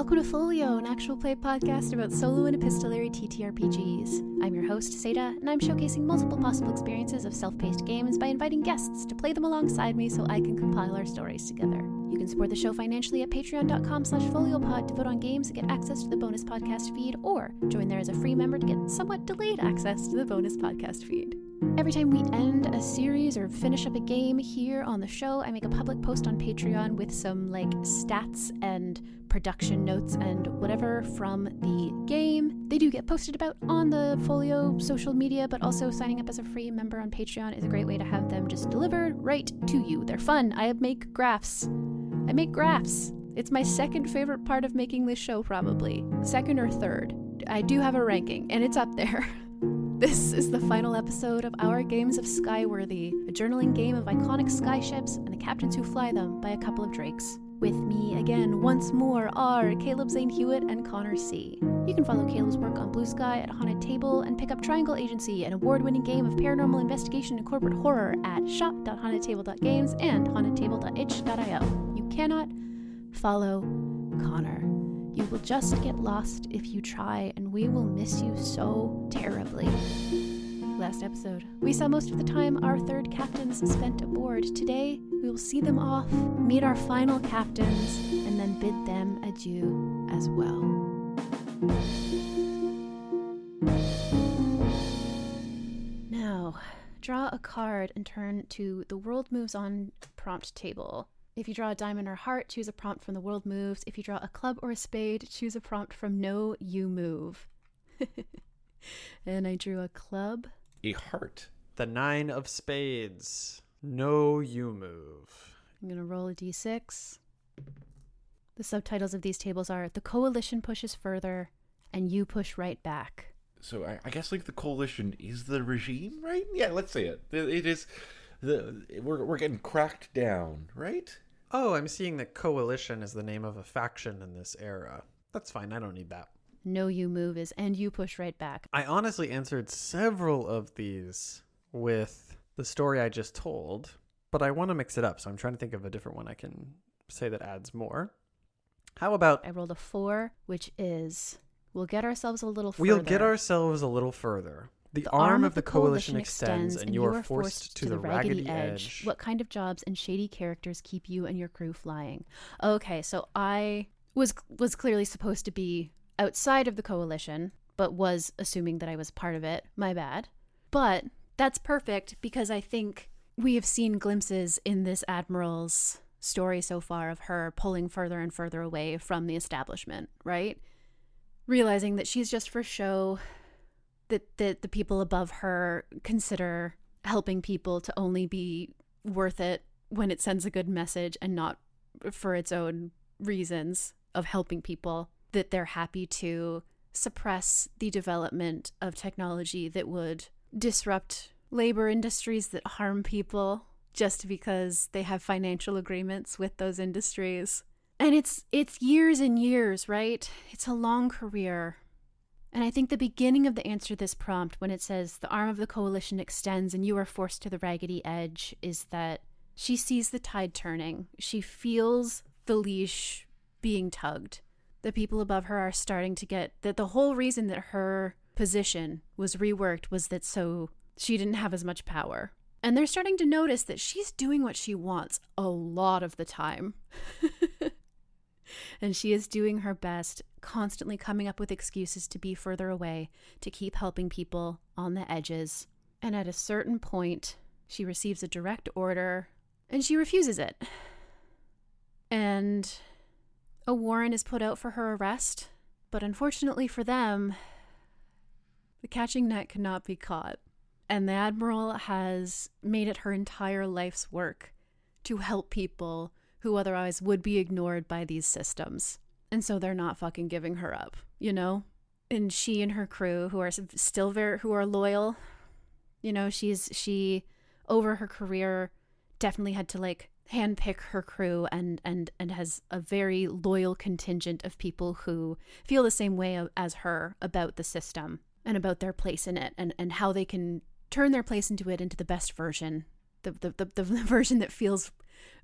Welcome to Folio, an actual play podcast about solo and epistolary TTRPGs. I'm your host, Satah, and I'm showcasing multiple possible experiences of self-paced games by inviting guests to play them alongside me so I can compile our stories together. You can support the show financially at patreon.com/foliopod to vote on games and get access to the bonus podcast feed, or join there as a free member to get somewhat delayed access to the bonus podcast feed. Every time we end a series or finish up a game here on the show, I make a public post on Patreon with some stats and production notes and whatever from the game. They do get posted about on the Folio social media, but also signing up as a free member on Patreon is a great way to have them just delivered right to you. They're fun. I make graphs. It's my second favorite part of making this show, probably. Second or third. I do have a ranking, and it's up there. This is the final episode of our Games of Skyworthy, a journaling game of iconic skyships and the captains who fly them by a couple of drakes. With me again, once more, are Caleb, Zane, Huett, and Connor C. You can follow Caleb's work on Bluesky at Haunted Table and pick up Triangle Agency, an award-winning game of paranormal investigation and corporate horror at shop.hauntedtable.games and hauntedtable.itch.io. You cannot follow Connor. You will just get lost if you try, and we will miss you so terribly. Last episode, we saw most of the time our third captains spent aboard. Today, we will see them off, meet our final captains, and then bid them adieu as well. Now, draw a card and turn to the World Moves On prompt table. If you draw a diamond or heart, choose a prompt from the World Moves. If you draw a club or a spade, choose a prompt from No, You Move. And I drew a club. A heart. The 9 of spades. No, you move. I'm going to roll a d6. The subtitles of these tables are The Coalition Pushes Further and You Push Right Back. So I guess the coalition is the regime, right? Yeah, let's say it. It is. We're getting cracked down, right? Oh, I'm seeing that coalition is the name of a faction in this era. That's fine. I don't need that. No, You Move is and You Push Right Back. I honestly answered several of these with the story I just told, but I want to mix it up, so I'm trying to think of a different one I can say that adds more. How about... I rolled a 4, which is we'll get ourselves a little further. We'll get ourselves a little further. The arm of the coalition extends, and you are forced to the raggedy edge. What kind of jobs and shady characters keep you and your crew flying? Okay, so I was clearly supposed to be outside of the coalition, but was assuming that I was part of it. My bad. But that's perfect, because I think we have seen glimpses in this Admiral's story so far of her pulling further and further away from the establishment, right? Realizing that she's just for show, that the people above her consider helping people to only be worth it when it sends a good message and not for its own reasons of helping people, that they're happy to suppress the development of technology that would disrupt labor industries that harm people just because they have financial agreements with those industries. And it's years and years, right? It's a long career. And I think the beginning of the answer to this prompt, when it says the arm of the coalition extends and you are forced to the raggedy edge, is that she sees the tide turning. She feels the leash being tugged. The people above her are starting to get that the whole reason that her position was reworked was that so she didn't have as much power. And they're starting to notice that she's doing what she wants a lot of the time. And she is doing her best, constantly coming up with excuses to be further away, to keep helping people on the edges. And at a certain point, she receives a direct order, and she refuses it. And a warrant is put out for her arrest, but unfortunately for them, the catching net cannot be caught. And the Admiral has made it her entire life's work to help people who otherwise would be ignored by these systems. And so they're not fucking giving her up, you know? And she and her crew, who are still who are loyal, you know, she over her career definitely had to handpick her crew and has a very loyal contingent of people who feel the same way as her about the system and about their place in it and how they can turn their place into the best version, the version that feels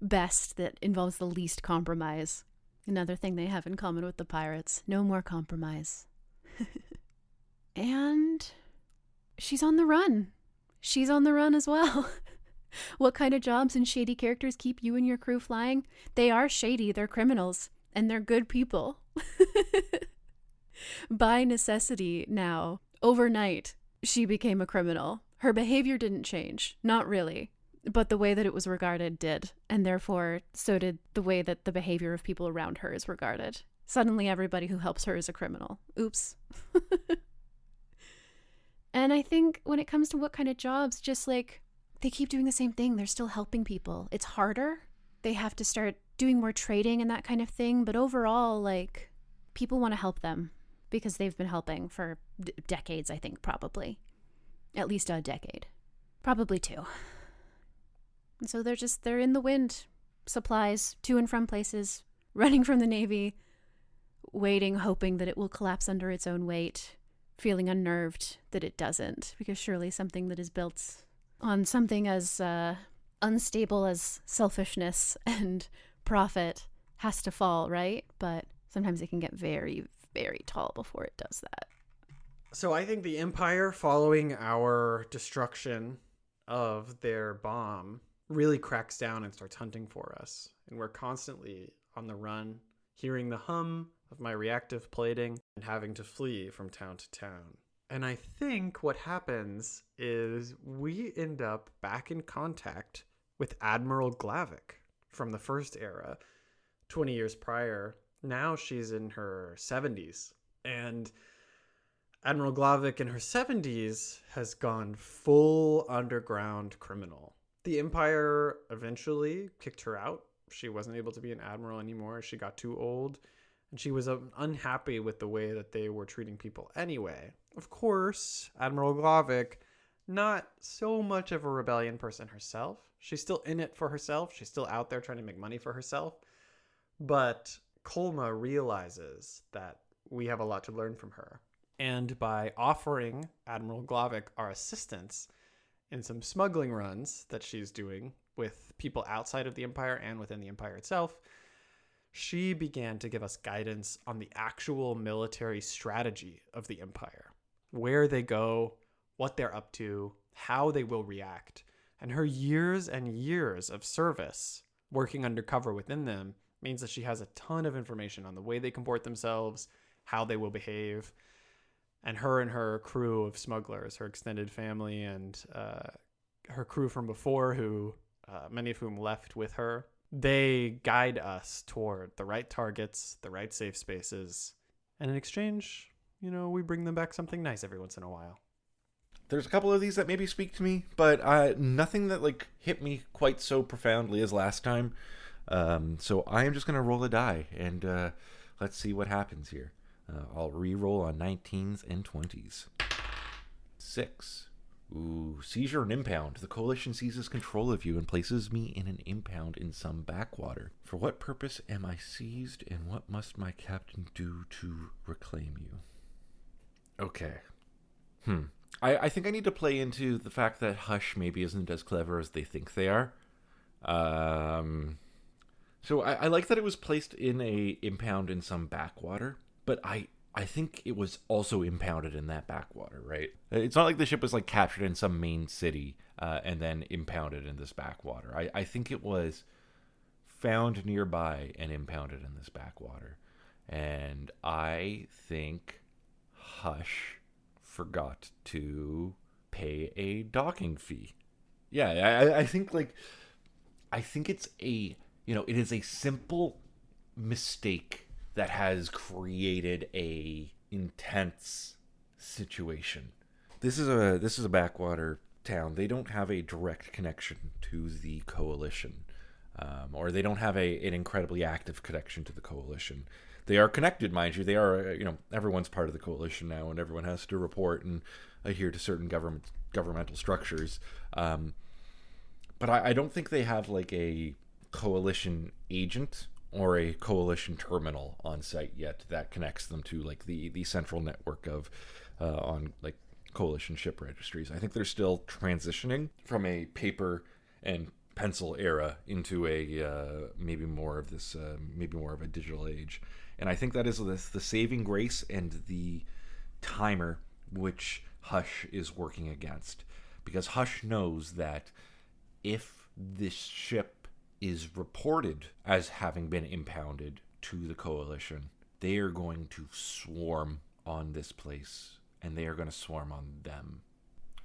best, that involves the least compromise. Another thing they have in common with the pirates. No more compromise. And she's on the run. She's on the run as well. What kind of jobs and shady characters keep you and your crew flying? They are shady, they're criminals, and they're good people. By necessity now, overnight, she became a criminal. Her behavior didn't change, not really, but the way that it was regarded did, and therefore so did the way that the behavior of people around her is regarded. Suddenly everybody who helps her is a criminal. Oops. And I think when it comes to what kind of jobs, just like, they keep doing the same thing. They're still helping people. It's harder. They have to start doing more trading and that kind of thing. But overall, like, people want to help them because they've been helping for decades, I think, probably. At least a decade. Probably 2. And so they're in the wind. Supplies, to and from places, running from the Navy, waiting, hoping that it will collapse under its own weight, feeling unnerved that it doesn't, because surely something that is built on something as unstable as selfishness and profit has to fall, right? But sometimes it can get very, very tall before it does that. So I think the Empire, following our destruction of their bomb, really cracks down and starts hunting for us. And we're constantly on the run, hearing the hum of my reactive plating and having to flee from town to town. And I think what happens is we end up back in contact with Admiral Glavick from the first era, 20 years prior. Now she's in her 70s. And Admiral Glavick in her 70s has gone full underground criminal. The Empire eventually kicked her out. She wasn't able to be an admiral anymore. She got too old. And she was unhappy with the way that they were treating people anyway. Of course, Admiral Glavick, not so much of a rebellion person herself. She's still in it for herself. She's still out there trying to make money for herself. But Colma realizes that we have a lot to learn from her. And by offering Admiral Glavick our assistance in some smuggling runs that she's doing with people outside of the Empire and within the Empire itself, she began to give us guidance on the actual military strategy of the Empire, where they go, what they're up to, how they will react. And her years and years of service working undercover within them means that she has a ton of information on the way they comport themselves, how they will behave. And her crew of smugglers, her extended family and her crew from before, who many of whom left with her, they guide us toward the right targets, the right safe spaces. And in exchange, we bring them back something nice every once in a while. There's a couple of these that maybe speak to me, but nothing that hit me quite so profoundly as last time. So I am just going to roll a die and let's see what happens here. I'll re-roll on 19s and 20s. 6. Ooh, seizure and impound. The coalition seizes control of you and places me in an impound in some backwater. For what purpose am I seized, and what must my captain do to reclaim you? Okay. I think I need to play into the fact that Hush maybe isn't as clever as they think they are. So I like that it was placed in a impound in some backwater, but I think it was also impounded in that backwater, right? It's not like the ship was captured in some main city and then impounded in this backwater. I think it was found nearby and impounded in this backwater. And I think Hush forgot to pay a docking fee. Yeah, I think it's it is a simple mistake that has created a intense situation. This is a backwater town. They don't have a direct connection to the coalition, or they don't have an incredibly active connection to the coalition. They are connected, mind you. They are, everyone's part of the coalition now, and everyone has to report and adhere to certain governmental structures. But I don't think they have a coalition agent or a coalition terminal on site yet that connects them to the central network of on coalition ship registries. I think they're still transitioning from a paper and pencil era into a maybe more of a digital age. And I think that is the saving grace and the timer which Hush is working against. Because Hush knows that if this ship is reported as having been impounded to the Coalition, they are going to swarm on this place, and they are going to swarm on them.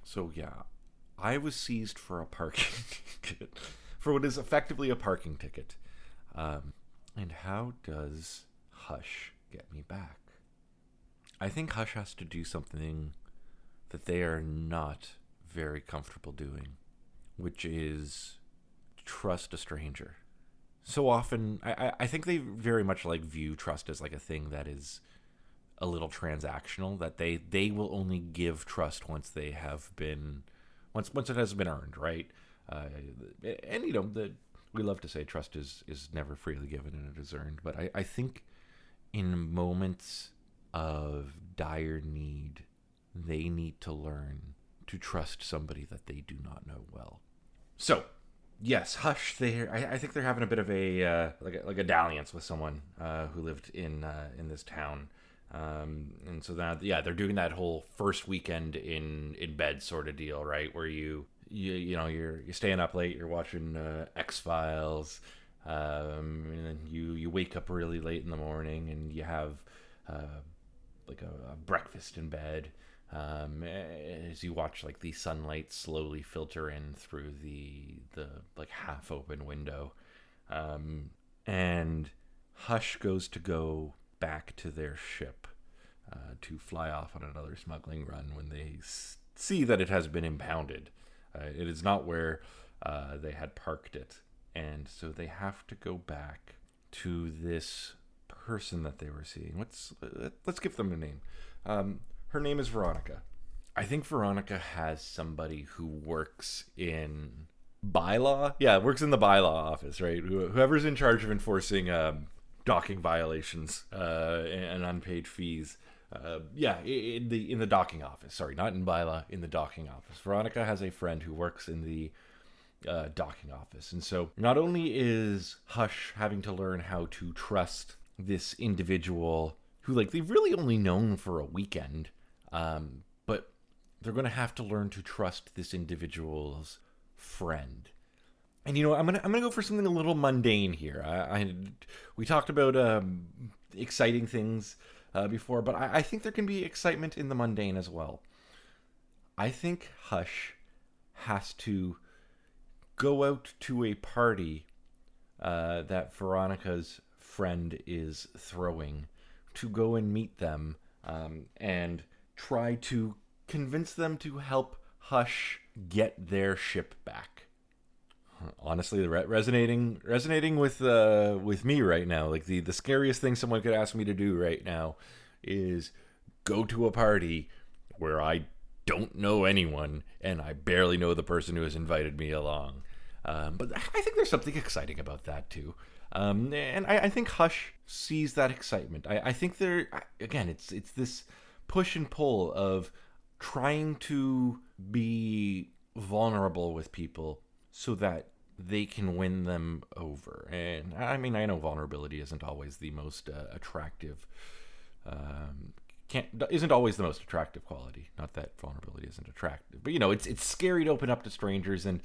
So yeah, I was seized for a parking ticket, for what is effectively a parking ticket. And how does Hush get me back? I think Hush has to do something that they are not very comfortable doing, which is trust a stranger. So often, I think they very much view trust as a thing that is a little transactional, that they will only give trust once it has been earned, right? And we love to say trust is never freely given and it is earned, but I think in moments of dire need, they need to learn to trust somebody that they do not know well. So, yes, Hush. I think they're having a bit of a a dalliance with someone who lived in this town, and so now they're doing that whole first weekend in bed sort of deal, right? Where you're staying up late, you're watching X-Files, and then you wake up really late in the morning and you have a breakfast in bed. As you watch the sunlight slowly filter in through the half open window, and Hush goes to go back to their ship to fly off on another smuggling run when they see that it has been impounded. It is not where they had parked it, and so they have to go back to this person that they were seeing. Let's give them a name. Her name is Veronica. I think Veronica has somebody who works in bylaw. Yeah, works in the bylaw office, right? Whoever's in charge of enforcing docking violations and unpaid fees. In the docking office. Sorry, not in bylaw, in the docking office. Veronica has a friend who works in the docking office. And so not only is Hush having to learn how to trust this individual who they've really only known for a weekend, but they're going to have to learn to trust this individual's friend. And I'm gonna go for something a little mundane here. We talked about exciting things before, but I think there can be excitement in the mundane as well. I think Hush has to go out to a party that Veronica's friend is throwing, to go and meet them and try to convince them to help Hush get their ship back. Honestly, resonating with me right now. The scariest thing someone could ask me to do right now is go to a party where I don't know anyone and I barely know the person who has invited me along. But I think there's something exciting about that too. And I think Hush sees that excitement. I think it's this push and pull of trying to be vulnerable with people so that they can win them over. And I mean, I know vulnerability isn't always the most attractive, isn't always the most attractive quality. Not that vulnerability isn't attractive, but it's scary to open up to strangers. And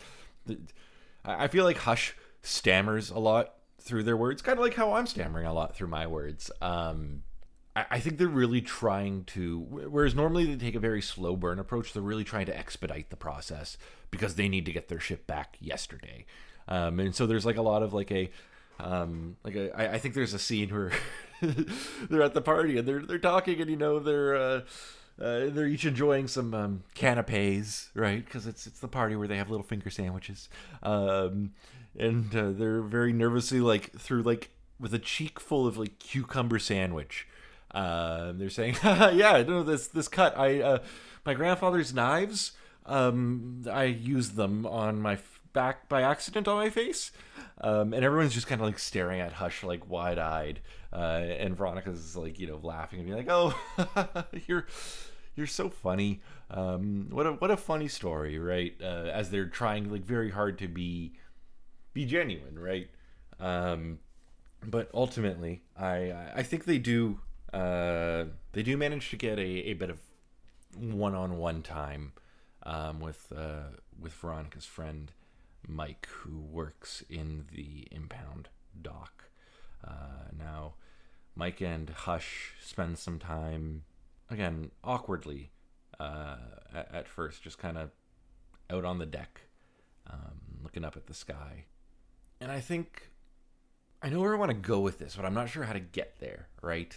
I feel like Hush stammers a lot through their words, kind of like how I'm stammering a lot through my words. I think they're really trying to, whereas normally they take a very slow burn approach, they're really trying to expedite the process because they need to get their ship back yesterday. And so there's a lot of I think there's a scene where they're at the party and they're talking and they're each enjoying some canapes, right? Because it's the party where they have little finger sandwiches. And they're very nervously with a cheek full of cucumber sandwich. They're saying, yeah, no, this cut, my grandfather's knives, I used them on my back by accident on my face. And everyone's just kind of staring at Hush wide-eyed. And Veronica's laughing and being like, oh, you're so funny. What a funny story, right? As they're trying very hard to be be genuine, right? But ultimately, I think they do manage to get a bit of one-on-one time with Veronica's friend Mike, who works in the impound dock. Now, Mike and Hush spend some time, again, awkwardly at first, just kind of out on the deck, looking up at the sky. And I know where I want to go with this, but I'm not sure how to get there, right?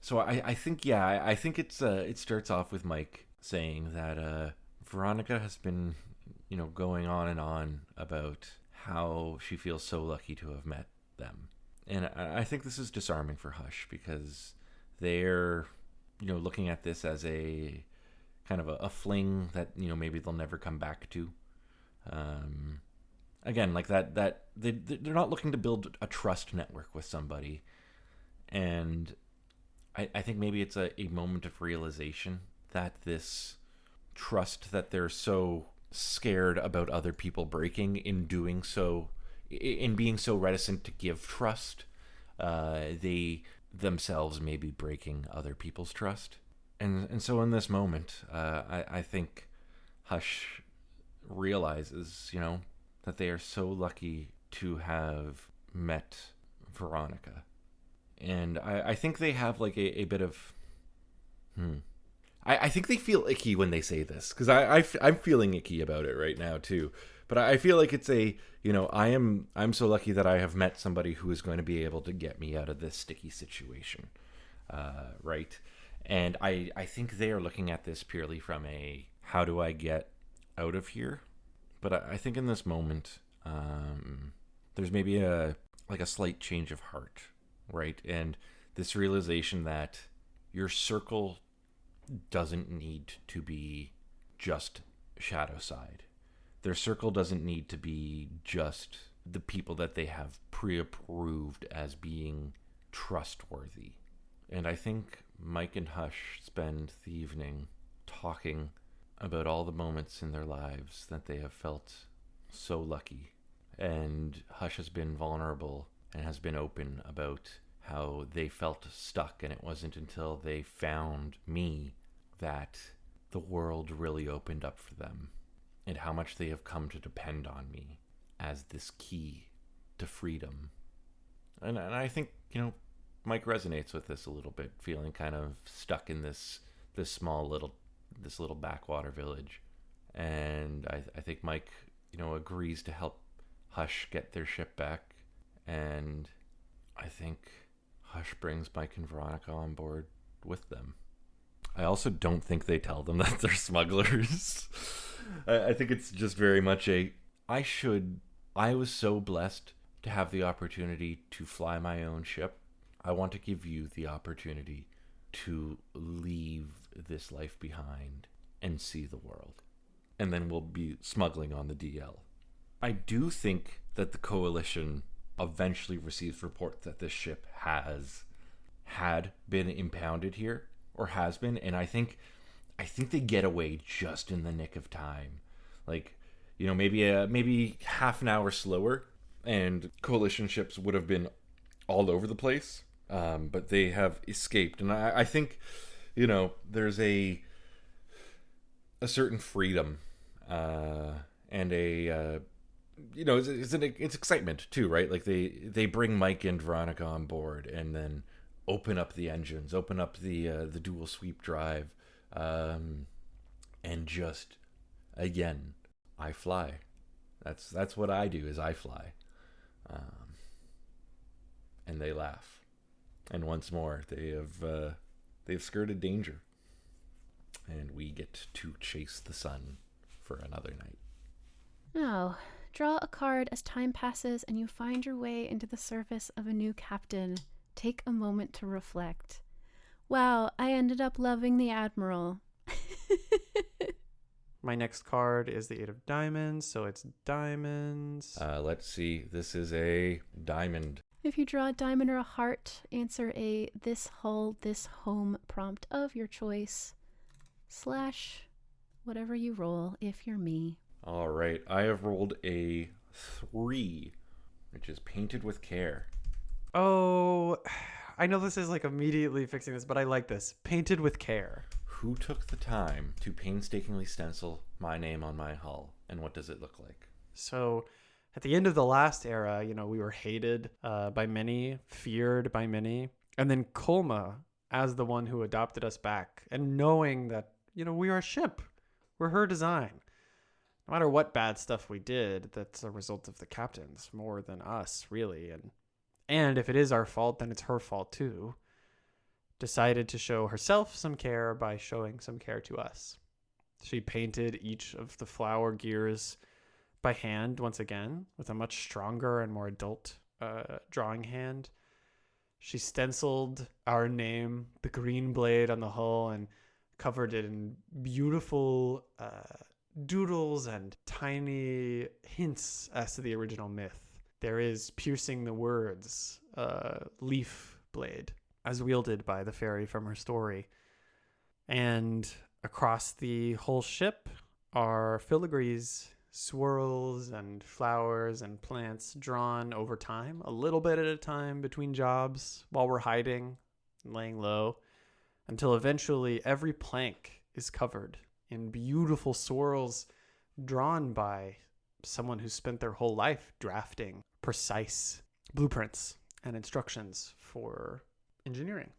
So I think it starts off with Mike saying that Veronica has been, going on and on about how she feels so lucky to have met them. And I think this is disarming for Hush, because they're, looking at this as a kind of a fling that, maybe they'll never come back to. Again, like that they're not looking to build a trust network with somebody. And I think maybe it's a moment of realization that this trust that they're so scared about other people breaking, in doing so, in being so reticent to give trust, they themselves may be breaking other people's trust. And so in this moment, I think Hush realizes, that they are so lucky to have met Veronica. And I think they have like a bit of... I think they feel icky when they say this, because I'm feeling icky about it right now too. But I feel like it's I'm so lucky that I have met somebody who is going to be able to get me out of this sticky situation, right? And I think they are looking at this purely from a, how do I get out of here? But I think in this moment, there's maybe a slight change of heart, right? And this realization that your circle doesn't need to be just shadow side. Their circle doesn't need to be just the people that they have pre-approved as being trustworthy. And I think Mike and Hush spend the evening talking about all the moments in their lives that they have felt so lucky. And Hush has been vulnerable and has been open about how they felt stuck, and it wasn't until they found me that the world really opened up for them, and how much they have come to depend on me as this key to freedom. And I think, Mike resonates with this a little bit, feeling kind of stuck in this little backwater village. And I think Mike, agrees to help Hush get their ship back. And I think Hush brings Mike and Veronica on board with them. I also don't think they tell them that they're smugglers. I think it's just very much I was so blessed to have the opportunity to fly my own ship. I want to give you the opportunity to leave this life behind and see the world. And then we'll be smuggling on the DL. I do think that the coalition eventually receives reports that this ship had been impounded here, or has been, and I think they get away just in the nick of time. Like, maybe half an hour slower, and coalition ships would have been all over the place. But they have escaped, and I think, there's a certain freedom, and it's excitement too, right? Like they bring Mike and Veronica on board, and then open up the engines, open up the dual sweep drive, and just, again, I fly. That's what I do, is I fly. And they laugh. And once more, they've skirted danger. And we get to chase the sun for another night. Now, draw a card as time passes and you find your way into the service of a new captain. Take a moment to reflect. Wow, I ended up loving the Admiral. My next card is the 8 of diamonds, so it's diamonds. Let's see. This is a diamond. If you draw a diamond or a heart, answer a this hull, this home prompt of your choice. / whatever you roll if you're me. All right. I have rolled a 3, which is painted with care. Oh, I know this is like immediately fixing this, but I like this. Painted with care. Who took the time to painstakingly stencil my name on my hull, and what does it look like? So at the end of the last era, we were hated by many, feared by many. And then Kolma as the one who adopted us back, and knowing that, we are a ship. We're her design. No matter what bad stuff we did, that's a result of the captains more than us, really. And if it is our fault, then it's her fault too. Decided to show herself some care by showing some care to us. She painted each of the flower gears by hand once again with a much stronger and more adult drawing hand. She stenciled our name, the green blade on the hull, and covered it in beautiful doodles and tiny hints as to the original myth. There is piercing the words, leaf blade, as wielded by the fairy from her story. And across the whole ship are filigrees, swirls and flowers and plants drawn over time, a little bit at a time between jobs while we're hiding and laying low, until eventually every plank is covered in beautiful swirls drawn by someone who spent their whole life drafting precise blueprints and instructions for engineering.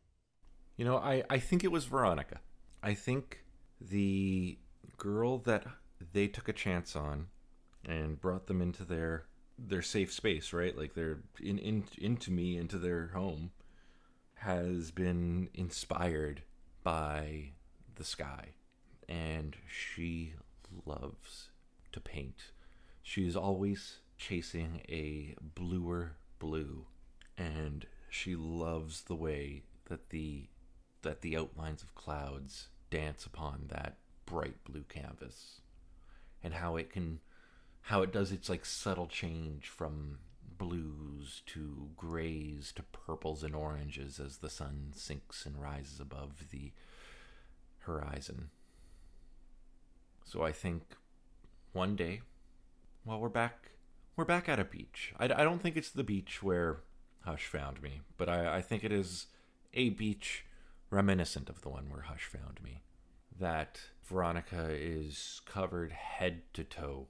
I think it was Veronica. I think the girl that they took a chance on and brought them into their safe space, right? Like they're into their home, has been inspired by the sky, and she loves to paint. She's always chasing a bluer blue, and she loves the way that the outlines of clouds dance upon that bright blue canvas, and how it does its like subtle change from blues to grays to purples and oranges as the sun sinks and rises above the horizon. So I think one day, well, we're back at a beach. I don't think it's the beach where Hush found me, but I think it is a beach reminiscent of the one where Hush found me. That Veronica is covered head to toe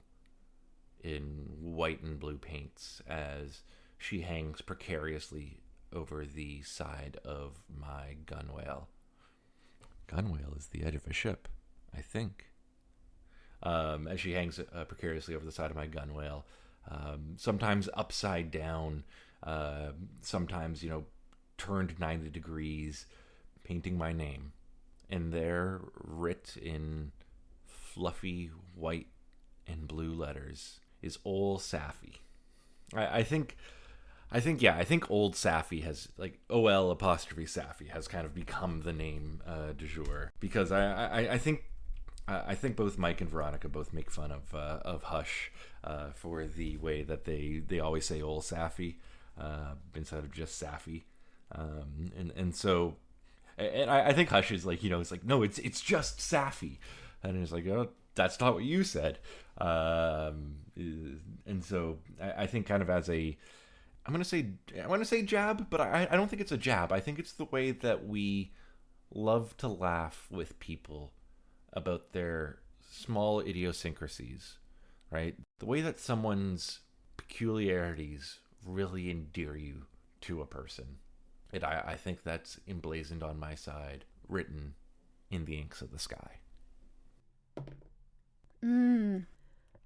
in white and blue paints as she hangs precariously over the side of my gunwale. Gunwale is the edge of a ship, I think. As she hangs precariously over the side of my gunwale, sometimes upside down, sometimes, turned 90 degrees, painting my name. And there, writ in fluffy white and blue letters, is Ol Safi. I think Old Safi has, like, OL apostrophe Safi has kind of become the name du jour, because I think both Mike and Veronica both make fun of Hush for the way that they always say Ol Safi instead of just Safi, and so. And I think Hush is like, it's like, no, it's just Safi. And it's like, oh, that's not what you said. And so I think kind of as I want to say jab, but I don't think it's a jab. I think it's the way that we love to laugh with people about their small idiosyncrasies, right? The way that someone's peculiarities really endear you to a person. I think that's emblazoned on my side, written in the inks of the sky.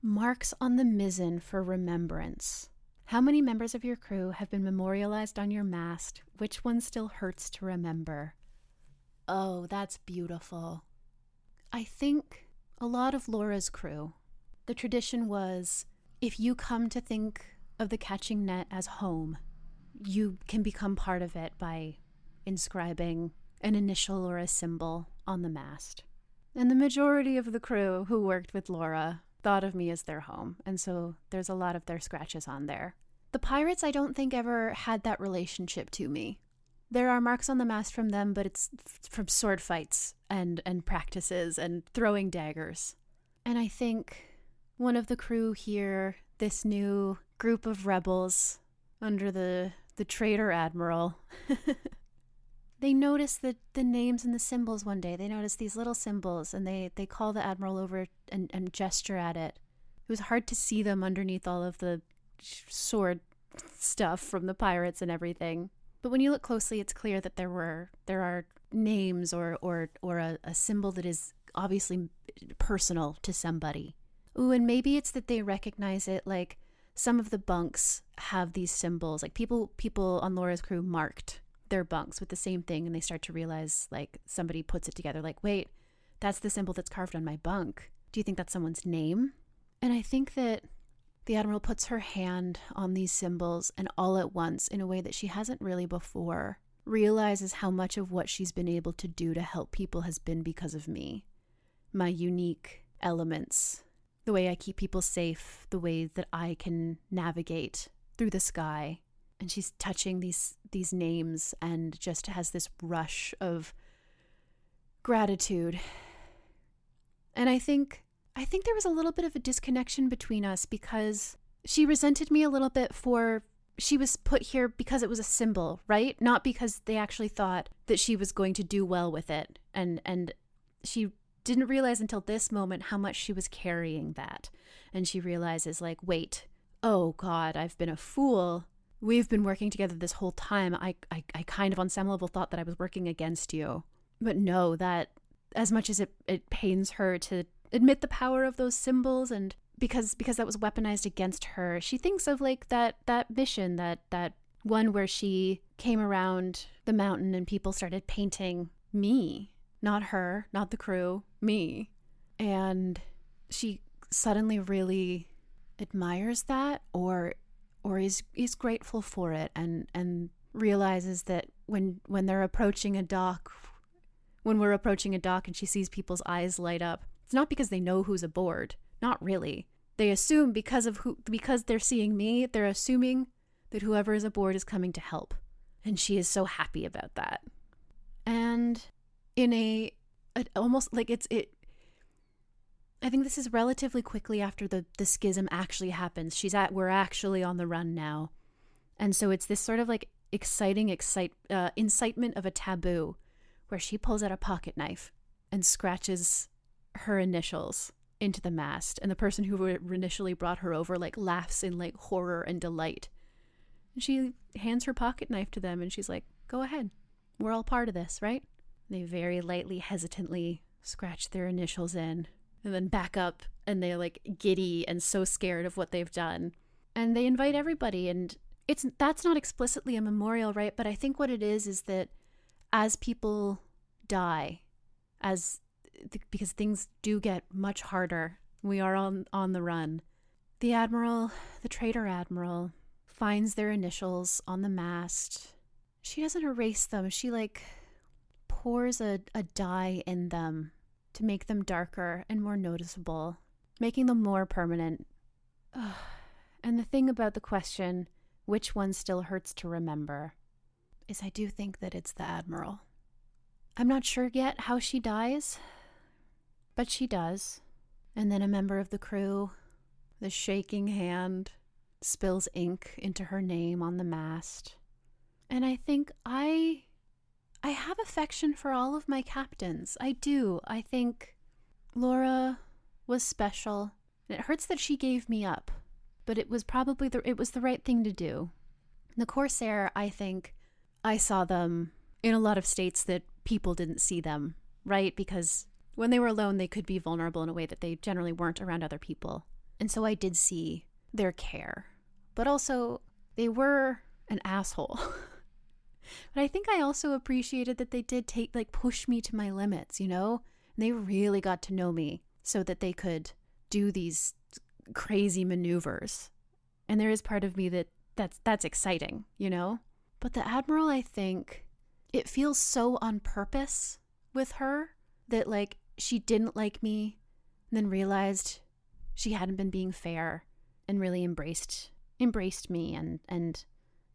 Marks on the mizzen for remembrance. How many members of your crew have been memorialized on your mast? Which one still hurts to remember? Oh, that's beautiful. I think a lot of Laura's crew, the tradition was, if you come to think of the catching net as home, you can become part of it by inscribing an initial or a symbol on the mast. And the majority of the crew who worked with Laura thought of me as their home, and so there's a lot of their scratches on there. The pirates, I don't think, ever had that relationship to me. There are marks on the mast from them, but it's from sword fights and practices and throwing daggers. And I think one of the crew here this new group of rebels under the traitor admiral. They notice the names and the symbols one day. They notice these little symbols, and they call the admiral over and gesture at it. It was hard to see them underneath all of the sword stuff from the pirates and everything. But when you look closely, it's clear that there are names or a symbol that is obviously personal to somebody. Ooh, and maybe it's that they recognize it, like some of the bunks have these symbols. Like people on Laura's crew marked their bunks with the same thing, and they start to realize, like, somebody puts it together, like, wait, that's the symbol that's carved on my bunk. Do you think that's someone's name? And I think that the Admiral puts her hand on these symbols, and all at once, in a way that she hasn't really before, realizes how much of what she's been able to do to help people has been because of me. My unique elements, the way I keep people safe, the way that I can navigate through the sky. And she's touching these names and just has this rush of gratitude. And I think there was a little bit of a disconnection between us, because she resented me a little bit for, she was put here because it was a symbol, right? Not because they actually thought that she was going to do well with it. And she didn't realize until this moment how much she was carrying that. And she realizes, like, wait, oh God, I've been a fool. We've been working together this whole time. I kind of on some level thought that I was working against you. But no, that as much as it pains her to admit the power of those symbols, and because that was weaponized against her, she thinks of, like, that mission, that one where she came around the mountain and people started painting me, not her, not the crew, me. And she suddenly really admires that, or is grateful for it, and realizes that when they're approaching a dock, when we're approaching a dock and she sees people's eyes light up, it's not because they know who's aboard. Not really. They assume because they're seeing me, they're assuming that whoever is aboard is coming to help. And she is so happy about that. And in almost like I think this is relatively quickly after the schism actually happens. We're actually on the run now. And so it's this sort of like exciting incitement of a taboo, where she pulls out a pocket knife and scratches her initials into the mast. And the person who initially brought her over, like, laughs in, like, horror and delight. And she hands her pocket knife to them, and she's like, go ahead. We're all part of this, right? They very lightly, hesitantly scratch their initials in, and then back up, and they're, like, giddy and so scared of what they've done. And they invite everybody, and that's not explicitly a memorial, right? But I think what it is that as people die, because things do get much harder, we are on the run, the traitor admiral, finds their initials on the mast. She doesn't erase them. She, like, pours a dye in them to make them darker and more noticeable, making them more permanent. Ugh. And the thing about the question, which one still hurts to remember, is I do think that it's the admiral. I'm not sure yet how she dies, but she does. And then a member of the crew, the shaking hand, spills ink into her name on the mast. And I think I have affection for all of my captains. I do. I think Laura was special. It hurts that she gave me up, but it was probably the right thing to do. The Corsair, I think I saw them in a lot of states that people didn't see them, right? Because when they were alone, they could be vulnerable in a way that they generally weren't around other people. And so I did see their care. But also, they were an asshole. But I think I also appreciated that they did push me to my limits, you know? And they really got to know me so that they could do these crazy maneuvers. And there is part of me that's exciting, you know? But the Admiral, I think, it feels so on purpose with her that, like, she didn't like me and then realized she hadn't been being fair and really embraced me and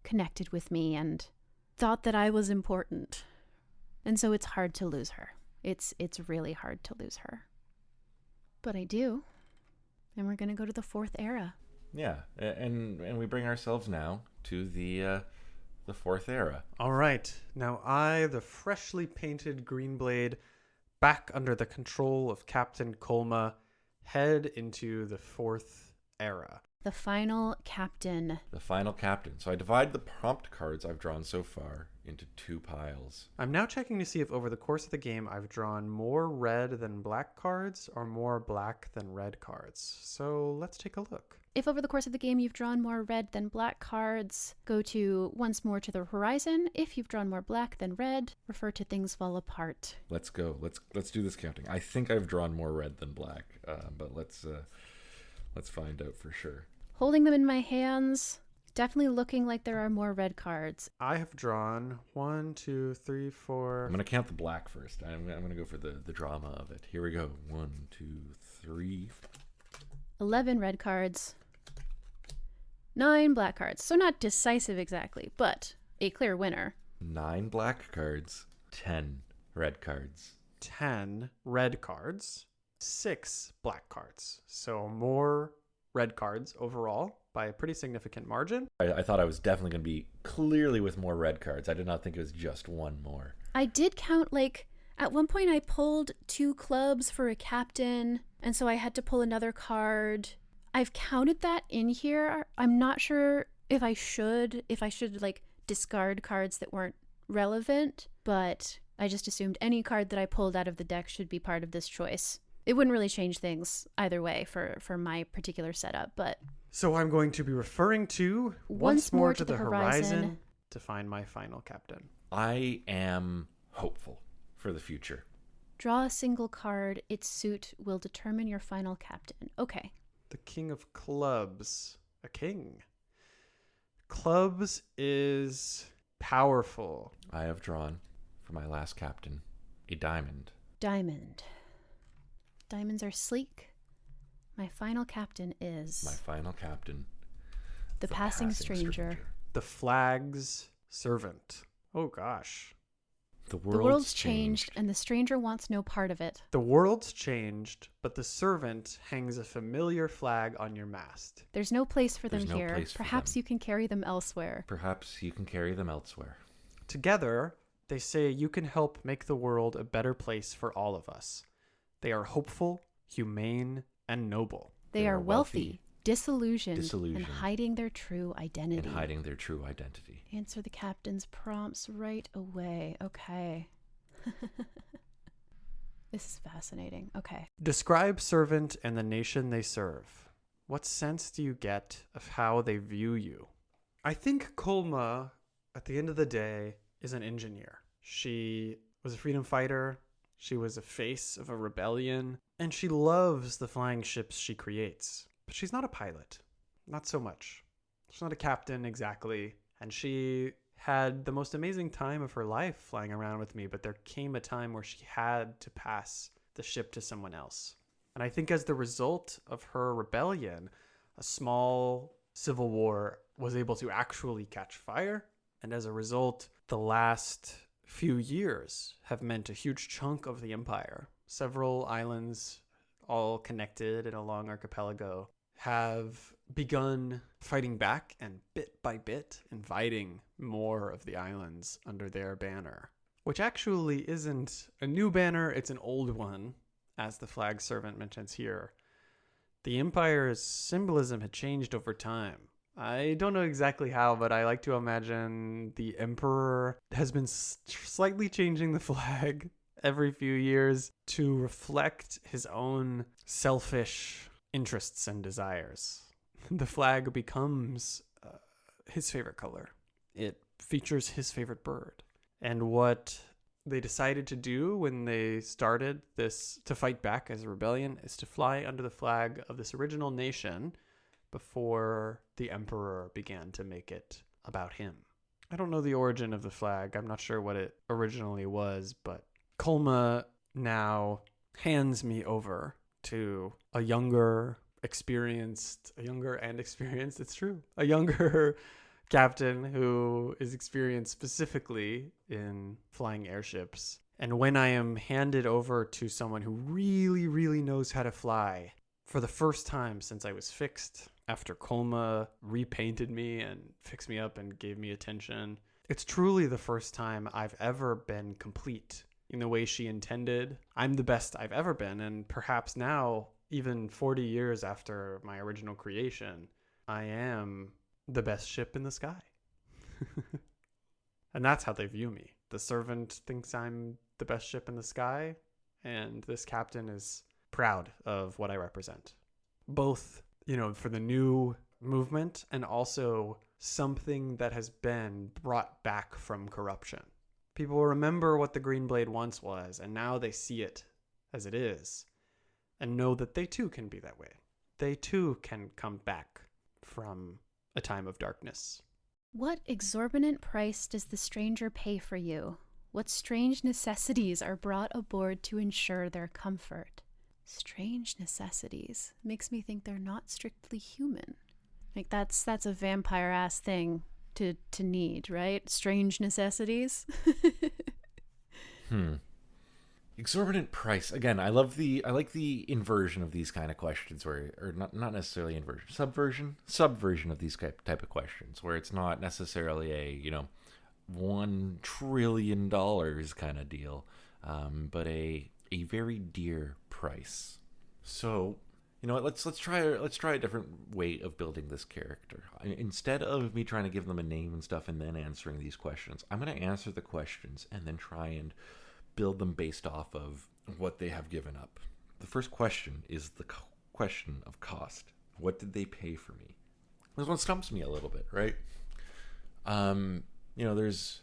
connected with me and thought that I was important. And so it's hard to lose her. It's really hard to lose her. But I do. And we're going to go to the 4th era. Yeah, and we bring ourselves now to the fourth era. All right. Now I, the freshly painted Greenblade, back under the control of Captain Kolma, head into the fourth era. The final captain. The final captain. So I divide the prompt cards I've drawn so far into 2 piles. I'm now checking to see if over the course of the game I've drawn more red than black cards or more black than red cards. So let's take a look. If over the course of the game you've drawn more red than black cards, go to once more to the horizon. If you've drawn more black than red, refer to things fall apart. Let's go. Let's do this counting. I think I've drawn more red than black, but let's find out for sure. Holding them in my hands, definitely looking like there are more red cards. I have drawn 1, 2, 3, 4. I'm going to count the black first. I'm going to go for the drama of it. Here we go. 1, 2, 3. 11 red cards. 9 black cards. So not decisive exactly, but a clear winner. 9 black cards. 10 red cards. 10 red cards. 6 black cards. So more red cards overall by a pretty significant margin. I thought I was definitely going to be clearly with more red cards. I did not think it was just 1 more. I did count, like, at one point I pulled 2 clubs for a captain, and so I had to pull another card. I've counted that in here. I'm not sure if I should like discard cards that weren't relevant, but I just assumed any card that I pulled out of the deck should be part of this choice. It wouldn't really change things either way for my particular setup, but... So I'm going to be referring to once more to the horizon to find my final captain. I am hopeful for the future. Draw a single card. Its suit will determine your final captain. Okay. The King of Clubs. A king. Clubs is powerful. I have drawn, for my last captain, a diamond. Diamond. Diamonds are sleek. My final captain is... My final captain. The passing stranger. The Flag's Servant. Oh, gosh. The world's changed, and the stranger wants no part of it. The world's changed, but the servant hangs a familiar flag on your mast. There's no place for them There's no here. place for Perhaps them. you can carry them elsewhere. Perhaps you can carry them elsewhere. Together, they say you can help make the world a better place for all of us. They are hopeful, humane, and noble. They are wealthy, disillusioned, and disillusioned, hiding their true identity. Answer the captain's prompts right away. Okay. This is fascinating. Okay. Describe servant and the nation they serve. What sense do you get of how they view you? I think Kolma, at the end of the day, is an engineer. She was a freedom fighter. She was a face of a rebellion. And she loves the flying ships she creates. But she's not a pilot. Not so much. She's not a captain exactly. And she had the most amazing time of her life flying around with me. But there came a time where she had to pass the ship to someone else. And I think as the result of her rebellion, a small civil war was able to actually catch fire. And as a result, the last few years have meant a huge chunk of the empire. Several islands, all connected in a long archipelago, have begun fighting back and bit by bit inviting more of the islands under their banner. Which actually isn't a new banner, it's an old one, as the flag servant mentions here. The empire's symbolism had changed over time. I don't know exactly how, but I like to imagine the emperor has been slightly changing the flag every few years to reflect his own selfish interests and desires. The flag becomes his favorite color. It features his favorite bird. And what they decided to do when they started this to fight back as a rebellion is to fly under the flag of this original nation before the emperor began to make it about him. I don't know the origin of the flag. I'm not sure what it originally was, but Kolma now hands me over to a younger captain who is experienced specifically in flying airships. And when I am handed over to someone who really, really knows how to fly, for the first time since I was fixed after Kolma repainted me and fixed me up and gave me attention. It's truly the first time I've ever been complete in the way she intended. I'm the best I've ever been, and perhaps now, even 40 years after my original creation, I am the best ship in the sky. And that's how they view me. The servant thinks I'm the best ship in the sky, and this captain is proud of what I represent. Both, for the new movement and also something that has been brought back from corruption. People remember what the Green Blade once was, and now they see it as it is, and know that they too can be that way. They too can come back from a time of darkness. What exorbitant price does the stranger pay for you? What strange necessities are brought aboard to ensure their comfort? Strange necessities makes me think they're not strictly human. Like that's a vampire-ass thing to need, right? Strange necessities. Exorbitant price. Again, I like the inversion of these kind of questions, or not necessarily inversion, subversion of these type of questions, where it's not necessarily a $1 trillion kind of deal, but a very dear price. So, let's try a different way of building this character. Instead of me trying to give them a name and stuff and then answering these questions, I'm going to answer the questions and then try and build them based off of what they have given up. The first question is the question of cost. What did they pay for me? This one stumps me a little bit, right? There's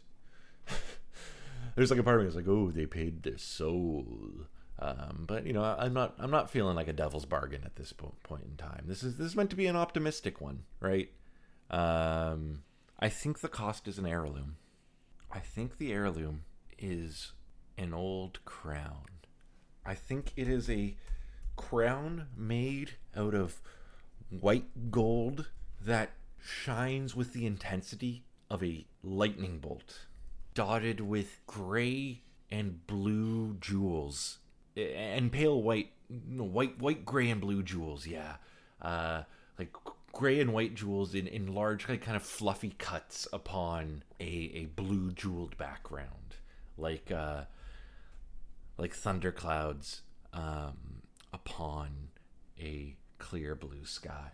like a part of me that's like, oh, they paid their soul. But I'm not feeling like a devil's bargain at this point in time. This is meant to be an optimistic one, right? I think the cost is an heirloom. I think the heirloom is an old crown. I think it is a crown made out of white gold that shines with the intensity of a lightning bolt, dotted with gray and blue jewels, and pale white, white, gray, and blue jewels. Yeah, like gray and white jewels in large, kind of fluffy cuts upon a blue jeweled background, like thunderclouds upon a clear blue sky.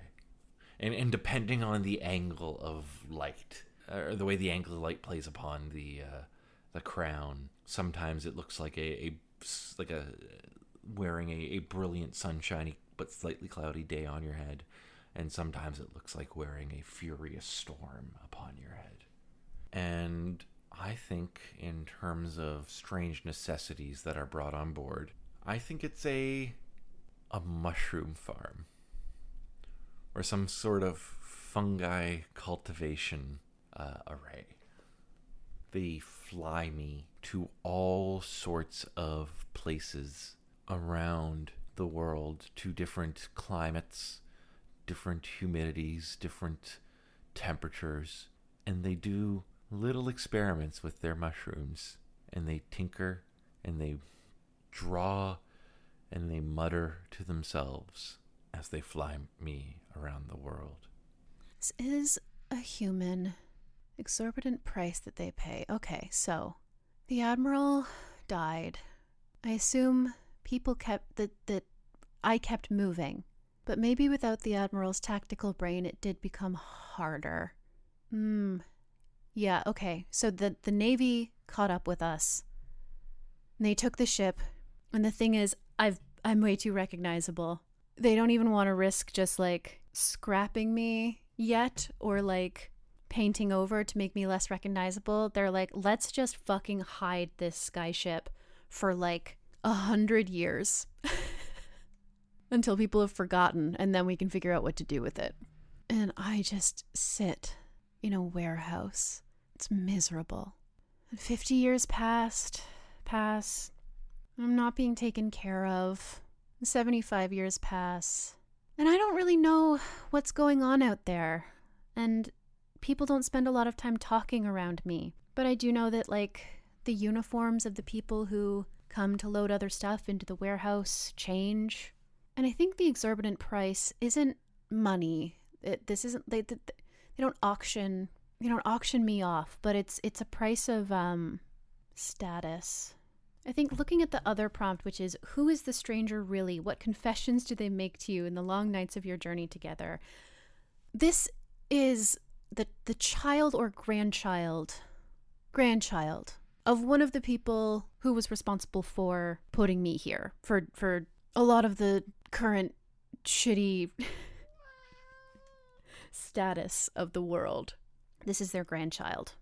And depending on the angle of light, or the way the angle of light plays upon the crown, sometimes it looks like a wearing a brilliant sunshiny but slightly cloudy day on your head, and sometimes it looks like wearing a furious storm upon your head. And I think in terms of strange necessities that are brought on board, I think it's a mushroom farm, or some sort of fungi cultivation array. They fly me to all sorts of places around the world, to different climates, different humidities, different temperatures, and they do little experiments with their mushrooms, and they tinker and they draw and they mutter to themselves as they fly me around the world. This is a human exorbitant price that they pay. Okay, so the Admiral died. I assume people kept that I kept moving, but maybe without the Admiral's tactical brain it did become harder. Yeah, okay. So the Navy caught up with us. And they took the ship, and the thing is, I'm way too recognizable. They don't even want to risk just scrapping me yet, or painting over to make me less recognizable. They're like, let's just fucking hide this skyship for 100 years until people have forgotten, and then we can figure out what to do with it. And I just sit in a warehouse. It's miserable. 50 years pass. I'm not being taken care of. 75 years pass. And I don't really know what's going on out there. And people don't spend a lot of time talking around me. But I do know that, the uniforms of the people who come to load other stuff into the warehouse change. And I think the exorbitant price isn't money. This isn't, they don't auction me off, but it's a price of status. I think looking at the other prompt, which is, who is the stranger really? What confessions do they make to you in the long nights of your journey together? This is the child or grandchild of one of the people who was responsible for putting me here, for a lot of the current shitty status of the world. This is their grandchild.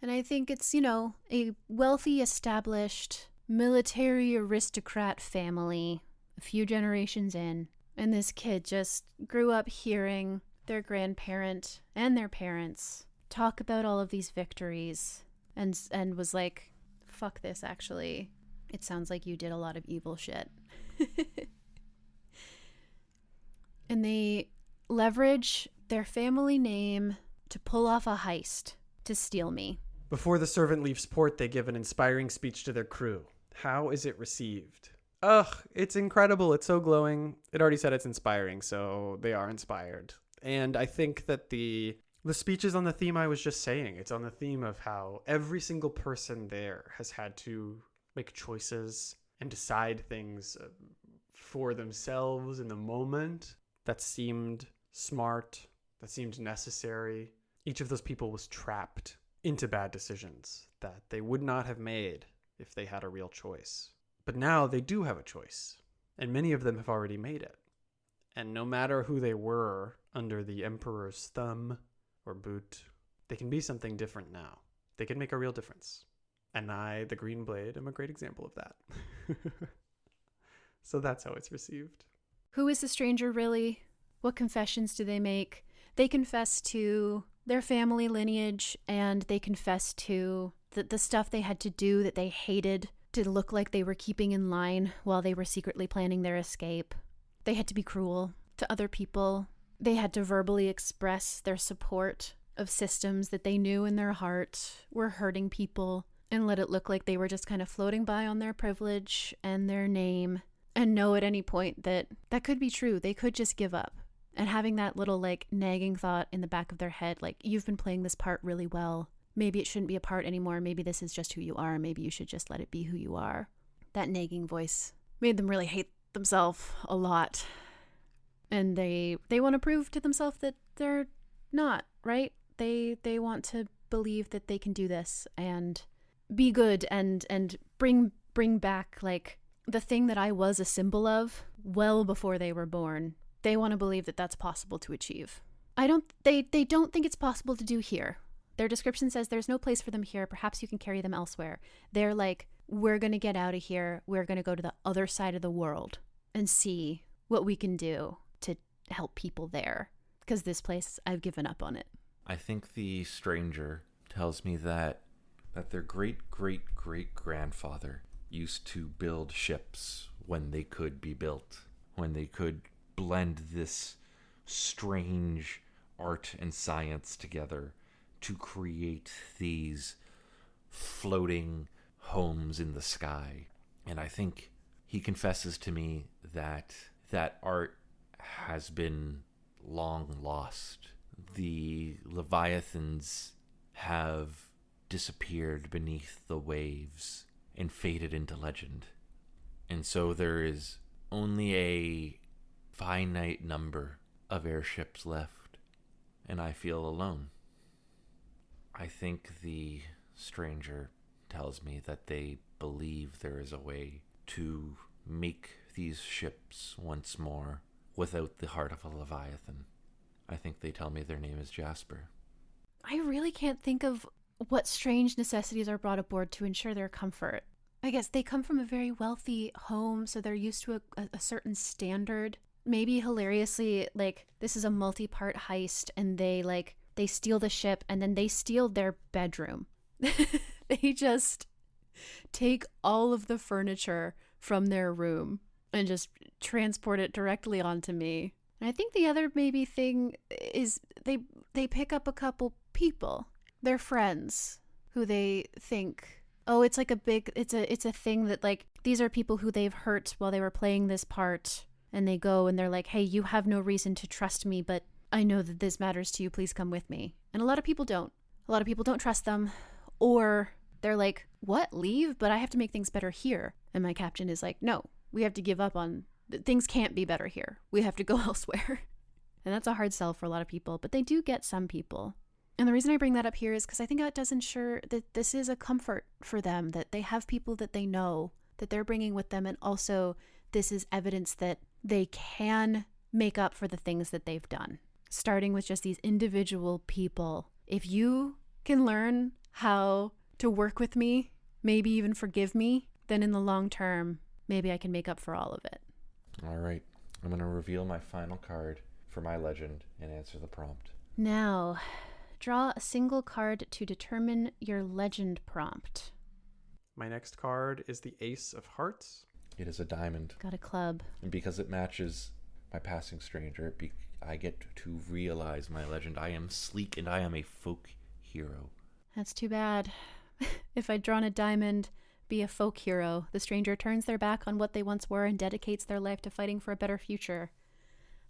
And I think it's, a wealthy, established, military aristocrat family a few generations in. And this kid just grew up hearing their grandparent and their parents talk about all of these victories and was like, fuck this, actually. It sounds like you did a lot of evil shit. And they leverage their family name to pull off a heist to steal me. Before the servant leaves port, they give an inspiring speech to their crew. How is it received? Ugh, it's incredible. It's so glowing. It already said it's inspiring, so they are inspired. And I think that the speech is on the theme I was just saying. It's on the theme of how every single person there has had to make choices and decide things for themselves in the moment that seemed smart, that seemed necessary. Each of those people was trapped into bad decisions that they would not have made if they had a real choice. But now they do have a choice, and many of them have already made it. And no matter who they were under the Emperor's thumb or boot, they can be something different now. They can make a real difference. And I, the Green Blade, am a great example of that. So that's how it's received. Who is the stranger really? What confessions do they make? They confess to their family lineage, and they confess to the stuff they had to do that they hated to look like they were keeping in line while they were secretly planning their escape. They had to be cruel to other people. They had to verbally express their support of systems that they knew in their heart were hurting people, and let it look like they were just kind of floating by on their privilege and their name, and know at any point that could be true. They could just give up. And having that little nagging thought in the back of their head, you've been playing this part really well. Maybe it shouldn't be a part anymore. Maybe this is just who you are. Maybe you should just let it be who you are. That nagging voice made them really hate themselves a lot. And they want to prove to themselves that they're not, right? They want to believe that they can do this and be good and bring back the thing that I was a symbol of well before they were born. They want to believe that that's possible to achieve. They don't think it's possible to do here. Their description says there's no place for them here. Perhaps you can carry them elsewhere. They're like, we're going to get out of here. We're going to go to the other side of the world and see what we can do to help people there. Because this place, I've given up on it. I think the stranger tells me that their great-great-great-grandfather used to build ships when they could be built, when they could blend this strange art and science together to create these floating homes in the sky. And I think he confesses to me that art has been long lost. The Leviathans have disappeared beneath the waves and faded into legend. And so there is only a finite number of airships left, and I feel alone. I think the stranger tells me that they believe there is a way to make these ships once more without the heart of a Leviathan. I think they tell me their name is Jasper. I really can't think of what strange necessities are brought aboard to ensure their comfort. I guess they come from a very wealthy home, so they're used to a certain standard. Maybe hilariously, this is a multi-part heist, and they steal the ship, and then they steal their bedroom. They just take all of the furniture from their room and just transport it directly onto me. And I think the other maybe thing is they pick up a couple people, their friends, who they think, oh, it's it's a thing that these are people who they've hurt while they were playing this part. And they go and they're like, hey, you have no reason to trust me, but I know that this matters to you. Please come with me. And a lot of people don't. A lot of people don't trust them. Or they're like, what? Leave? But I have to make things better here. And my captain is like, no, we have to give up on... Things can't be better here. We have to go elsewhere. And that's a hard sell for a lot of people. But they do get some people. And the reason I bring that up here is because I think that does ensure that this is a comfort for them, that they have people that they know, that they're bringing with them. And also, this is evidence that they can make up for the things that they've done. Starting with just these individual people. If you can learn how to work with me, maybe even forgive me, then in the long term, maybe I can make up for all of it. All right. I'm going to reveal my final card for my legend and answer the prompt. Now, draw a single card to determine your legend prompt. My next card is the Ace of Hearts. It is a diamond. Got a club. And because it matches my passing stranger, I get to realize my legend. I am sleek and I am a folk hero. That's too bad. If I'd drawn a diamond, be a folk hero, the stranger turns their back on what they once were and dedicates their life to fighting for a better future.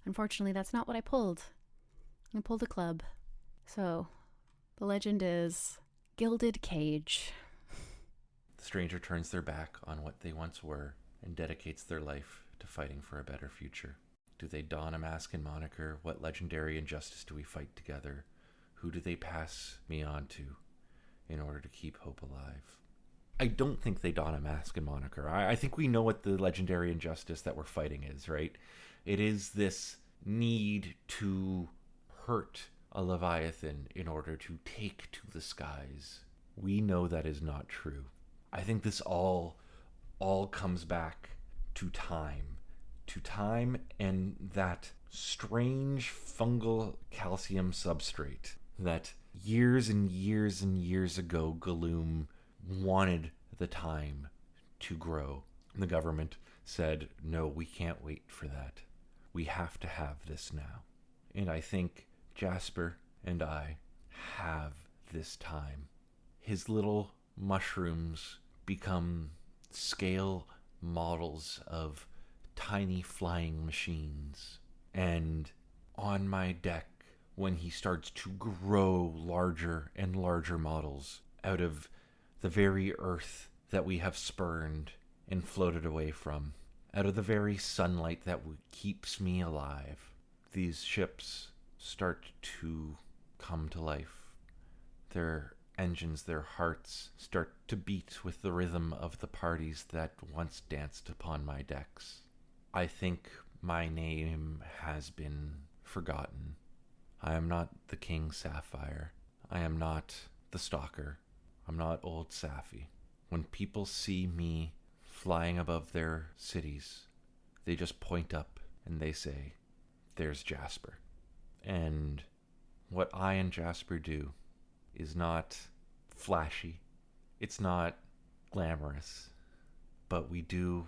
Unfortunately, that's not what I pulled. I pulled a club. So, the legend is Gilded Cage. The stranger turns their back on what they once were and dedicates their life to fighting for a better future. Do they don a mask and moniker? What legendary injustice do we fight together? Who do they pass me on to in order to keep hope alive? I don't think they don a mask and moniker. I think we know what the legendary injustice that we're fighting is, right? It is this need to hurt a Leviathan in order to take to the skies. We know that is not true. I think this all comes back to time. To time and that strange fungal calcium substrate that years and years and years ago Galoom wanted the time to grow. The government said, no, we can't wait for that. We have to have this now. And I think Jasper and I have this time. His little mushrooms become scale models of tiny flying machines. And on my deck, when he starts to grow larger and larger models out of the very earth that we have spurned and floated away from, out of the very sunlight that keeps me alive, these ships start to come to life. Their engines, their hearts start to beat with the rhythm of the parties that once danced upon my decks. I think my name has been forgotten. I am not the King Sapphire. I am not the Stalker. I'm not Old Sapphy. When people see me flying above their cities, they just point up and they say, there's Jasper. And what I and Jasper do is not flashy. It's not glamorous. But we do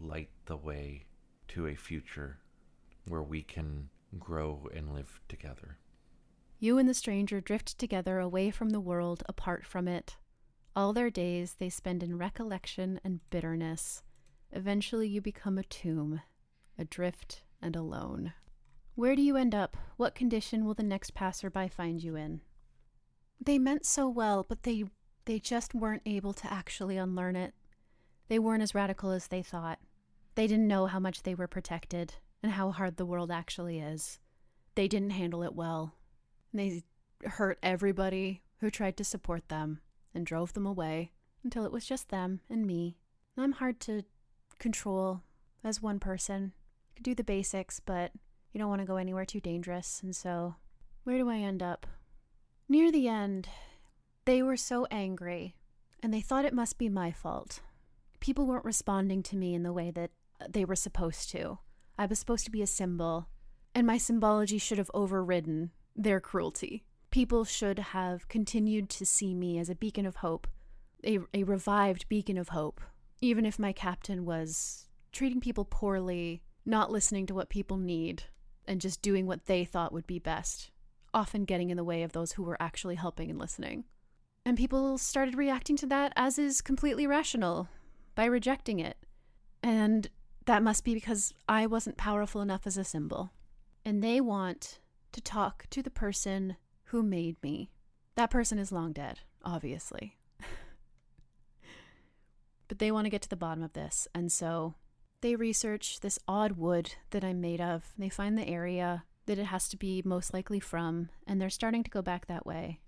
light the way to a future where we can grow and live together. You and the stranger drift together away from the world, apart from it. All their days they spend in recollection and bitterness. Eventually you become a tomb, adrift and alone. Where do you end up? What condition will the next passerby find you in? They meant so well, but they just weren't able to actually unlearn it. They weren't as radical as they thought. They didn't know how much they were protected and how hard the world actually is. They didn't handle it well. They hurt everybody who tried to support them and drove them away until it was just them and me. I'm hard to control as one person. You can do the basics, but you don't want to go anywhere too dangerous. And so, where do I end up? Near the end, they were so angry, and they thought it must be my fault. People weren't responding to me in the way that they were supposed to. I was supposed to be a symbol, and my symbology should have overridden their cruelty. People should have continued to see me as a beacon of hope, a revived beacon of hope, even if my captain was treating people poorly, not listening to what people need, and just doing what they thought would be best, often getting in the way of those who were actually helping and listening. And people started reacting to that as is completely rational, by rejecting it. And that must be because I wasn't powerful enough as a symbol. And they want to talk to the person who made me. That person is long dead, obviously. But they want to get to the bottom of this, and so they research this odd wood that I'm made of. They find the area that it has to be most likely from, and they're starting to go back that way.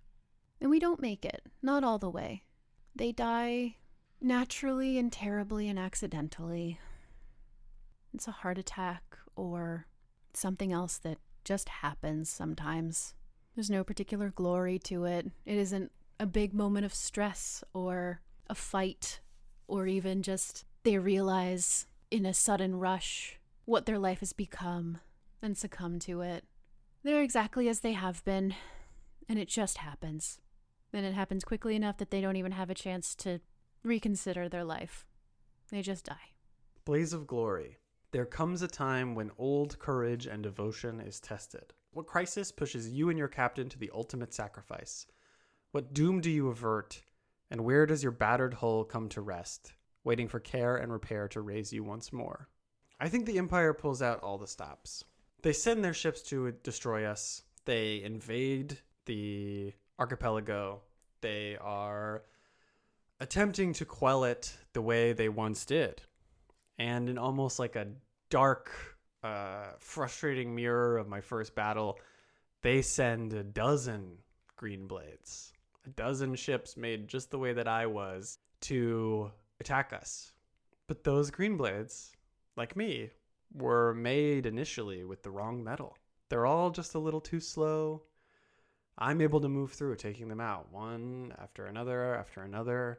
And we don't make it, not all the way. They die naturally and terribly and accidentally. It's a heart attack or something else that just happens sometimes. There's no particular glory to it. It isn't a big moment of stress or a fight, or even just they realize in a sudden rush what their life has become and succumb to it. They're exactly as they have been, and it just happens. And it happens quickly enough that they don't even have a chance to reconsider their life. They just die. Blaze of glory. There comes a time when old courage and devotion is tested. What crisis pushes you and your captain to the ultimate sacrifice? What doom do you avert? And where does your battered hull come to rest, waiting for care and repair to raise you once more? I think the Empire pulls out all the stops. They send their ships to destroy us. They invade the archipelago. They are attempting to quell it the way they once did. And in almost like a dark, frustrating mirror of my first battle, they send a dozen green blades, a dozen ships made just the way that I was, to attack us. But those green blades, like me, were made initially with the wrong metal. They're all just a little too slow. I'm able to move through, taking them out one after another.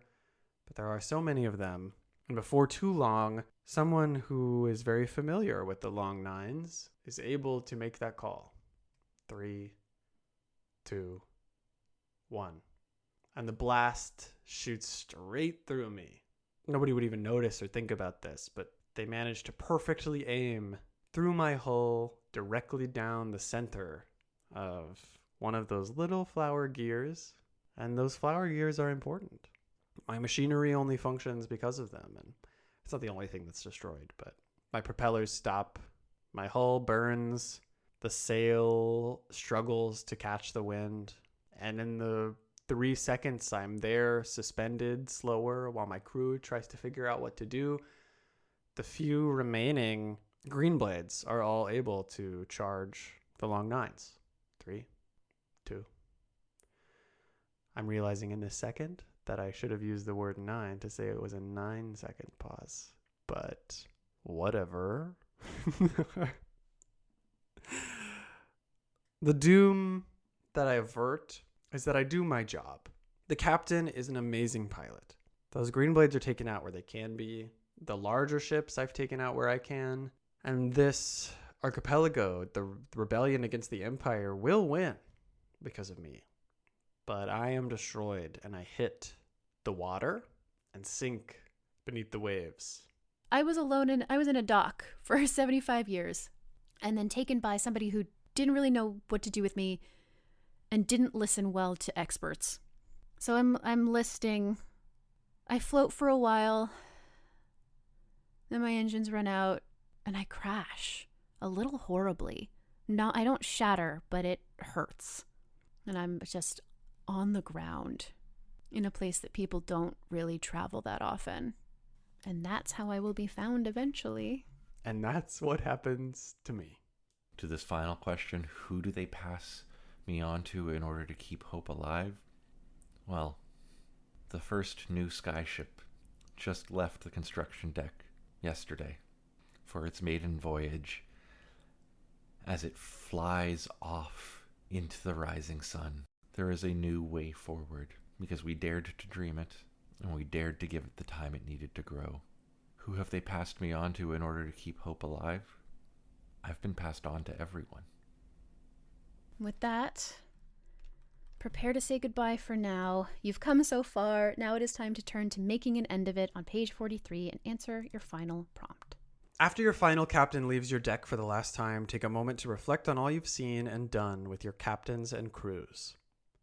But there are so many of them. And before too long, someone who is very familiar with the long nines is able to make that call. 3, 2, 1. And the blast shoots straight through me. Nobody would even notice or think about this, but they managed to perfectly aim through my hull directly down the center of one of those little flower gears. And those flower gears are important. My machinery only functions because of them, and it's not the only thing that's destroyed, but my propellers stop, my hull burns, the sail struggles to catch the wind, and in the 3 seconds I'm there suspended slower while my crew tries to figure out what to do, the few remaining green blades are all able to charge the long nines. 3, 2. I'm realizing in this second that I should have used the word 9 to say it was a 9-second pause. But whatever. The doom that I avert is that I do my job. The captain is an amazing pilot. Those green blades are taken out where they can be. The larger ships I've taken out where I can. And this archipelago, the rebellion against the Empire, will win because of me. But I am destroyed, and I hit the water and sink beneath the waves. I was in a dock for 75 years, and then taken by somebody who didn't really know what to do with me and didn't listen well to experts. So I'm listing. I float for a while, then my engines run out, and I crash a little horribly. No, I don't shatter, but it hurts. And I'm just on the ground in a place that people don't really travel that often. And that's how I will be found eventually. And that's what happens to me. To this final question, who do they pass me on to in order to keep hope alive? Well, the first new skyship just left the construction deck yesterday for its maiden voyage as it flies off into the rising sun. There is a new way forward because we dared to dream it and we dared to give it the time it needed to grow. Who have they passed me on to in order to keep hope alive? I've been passed on to everyone. With that, prepare to say goodbye for now. You've come so far. Now it is time to turn to making an end of it on page 43 and answer your final prompt. After your final captain leaves your deck for the last time, take a moment to reflect on all you've seen and done with your captains and crews.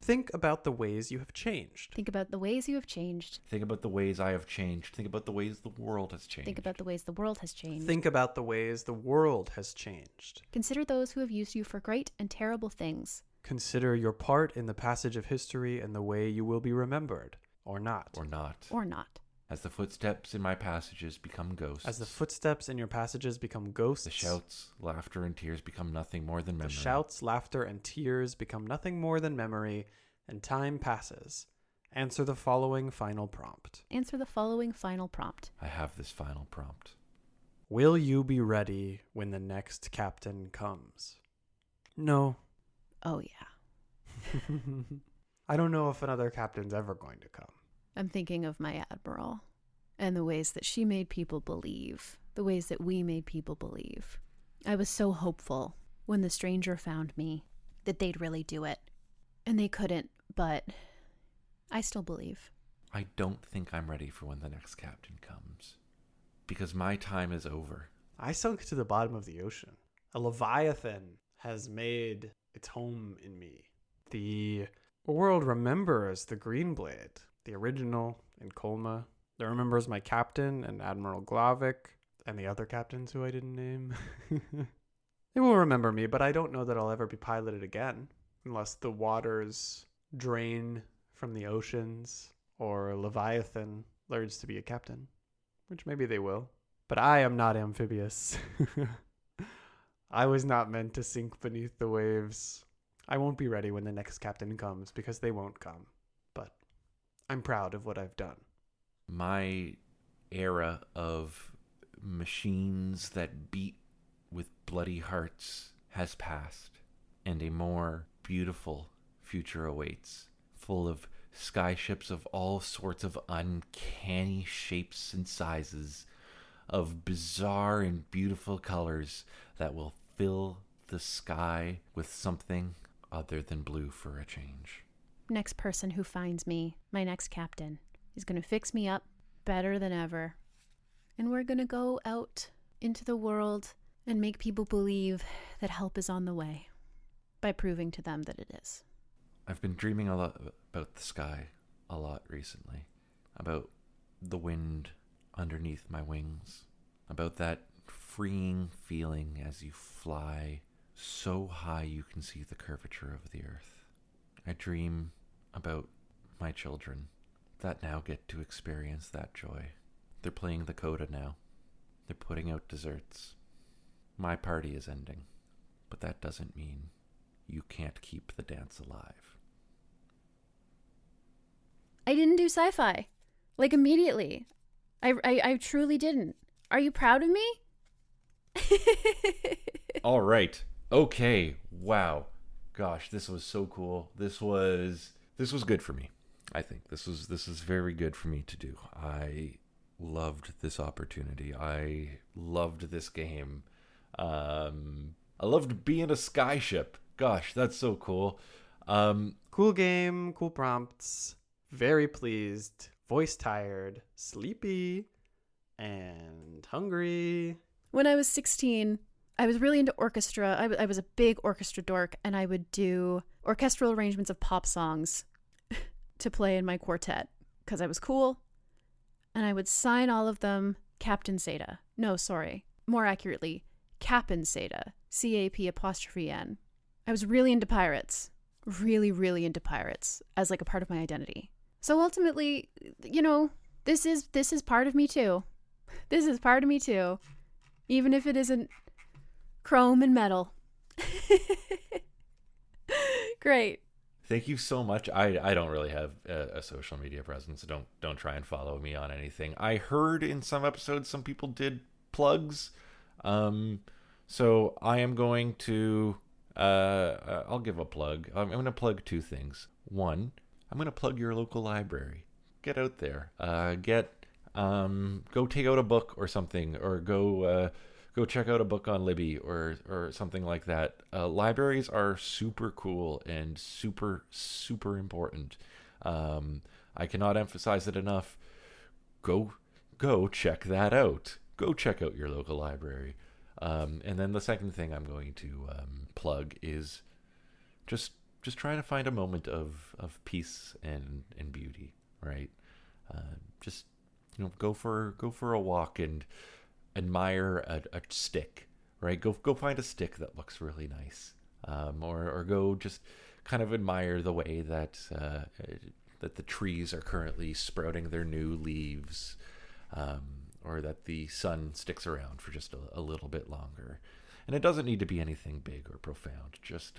Think about the ways you have changed. Think about the ways you have changed. Think about the ways I have changed. Think about the ways the world has changed. Think about the ways the world has changed. Think about the ways the world has changed. Consider those who have used you for great and terrible things. Consider your part in the passage of history and the way you will be remembered, or not. Or not. Or not. As the footsteps in my passages become ghosts. As the footsteps in your passages become ghosts. The shouts, laughter, and tears become nothing more than memory. The shouts, laughter, and tears become nothing more than memory, and time passes. Answer the following final prompt. Answer the following final prompt. I have this final prompt. Will you be ready when the next captain comes? No. Oh, yeah. I don't know if another captain's ever going to come. I'm thinking of my Admiral and the ways that she made people believe, the ways that we made people believe. I was so hopeful when the stranger found me that they'd really do it. And they couldn't, but I still believe. I don't think I'm ready for when the next captain comes. Because my time is over. I sunk to the bottom of the ocean. A leviathan has made its home in me. The world remembers the Green Blade, the original in Colma. It remembers my captain and Admiral Glavic and the other captains who I didn't name. They will remember me, but I don't know that I'll ever be piloted again unless the waters drain from the oceans or Leviathan learns to be a captain, which maybe they will. But I am not amphibious. I was not meant to sink beneath the waves. I won't be ready when the next captain comes because they won't come. But I'm proud of what I've done. My era of machines that beat with bloody hearts has passed, and a more beautiful future awaits, full of skyships of all sorts of uncanny shapes and sizes, of bizarre and beautiful colors that will fill the sky with something other than blue for a change. Next person who finds me, my next captain, is going to fix me up better than ever. And we're going to go out into the world and make people believe that help is on the way by proving to them that it is. I've been dreaming a lot about the sky a lot recently, about the wind underneath my wings, about that freeing feeling as you fly so high you can see the curvature of the earth. I dream about my children that now get to experience that joy. They're playing the coda now. They're putting out desserts. My party is ending, but that doesn't mean you can't keep the dance alive. I didn't do sci-fi. Like, immediately. I truly didn't. Are you proud of me? All right. Okay. Wow. Gosh, this was so cool. This was good for me. I think this is very good for me to do. I loved this opportunity. I loved this game. I loved being a skyship. Gosh, that's so cool. Cool game, cool prompts. Very pleased, voice tired, sleepy, and hungry. When I was 16, I was really into orchestra. I was a big orchestra dork, and I would do orchestral arrangements of pop songs to play in my quartet because I was cool. And I would sign all of them Captain Satah. No, sorry. More accurately, Cap'n Satah. CAP''N. I was really into pirates. Really, really into pirates as like a part of my identity. So ultimately, you know, this is part of me too. This is part of me too. Even if it isn't chrome and metal. Great. Thank you so much. I don't really have a social media presence. So don't try and follow me on anything. I heard in some episodes some people did plugs. So I am going to I'll give a plug. I'm going to plug two things. One, I'm going to plug your local library. Get out there. Go take out a book or something, or go check out a book on Libby or something like that. Libraries are super cool and super, super important. I cannot emphasize it enough. Go check that out. Go check out your local library. And then the second thing I'm going to plug is just just trying to find a moment of peace and beauty, right? Just go for a walk and admire a stick, right? Go find a stick that looks really nice, or go just kind of admire the way that the trees are currently sprouting their new leaves, or that the sun sticks around for just a little bit longer. And it doesn't need to be anything big or profound. Just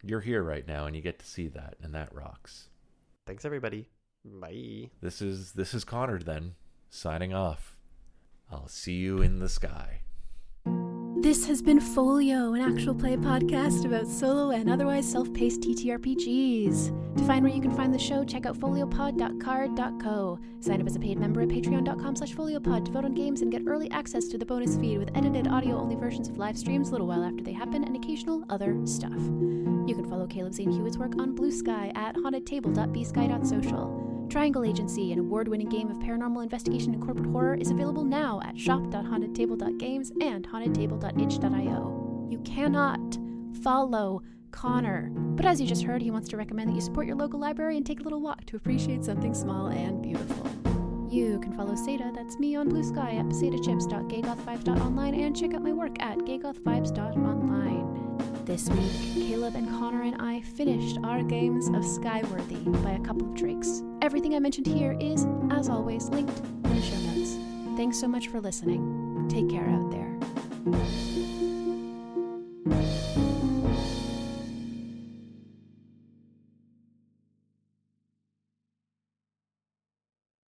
you're here right now, and you get to see that, and that rocks. Thanks, everybody. Bye. This is Connor then, signing off. I'll see you in the sky. This has been Folio, an actual play podcast about solo and otherwise self-paced TTRPGs. To find where you can find the show, check out foliopod.card.co. Sign up as a paid member at patreon.com/foliopod to vote on games and get early access to the bonus feed with edited audio-only versions of live streams a little while after they happen and occasional other stuff. You can follow Caleb Zane Hewitt's work on Bluesky at hauntedtable.games. Triangle Agency, an award-winning game of paranormal investigation and corporate horror, is available now at shop.hauntedtable.games and hauntedtable.itch.io. You cannot follow Connor, but as you just heard, he wants to recommend that you support your local library and take a little walk to appreciate something small and beautiful. You can follow Satah, that's me, on Bluesky at satachips.gaygothvibes.online and check out my work at gaygothvibes.online. This week, Caleb and Connor and I finished our games of Skyworthy by a couple of drakes. Everything I mentioned here is, as always, linked in the show notes. Thanks so much for listening. Take care out there.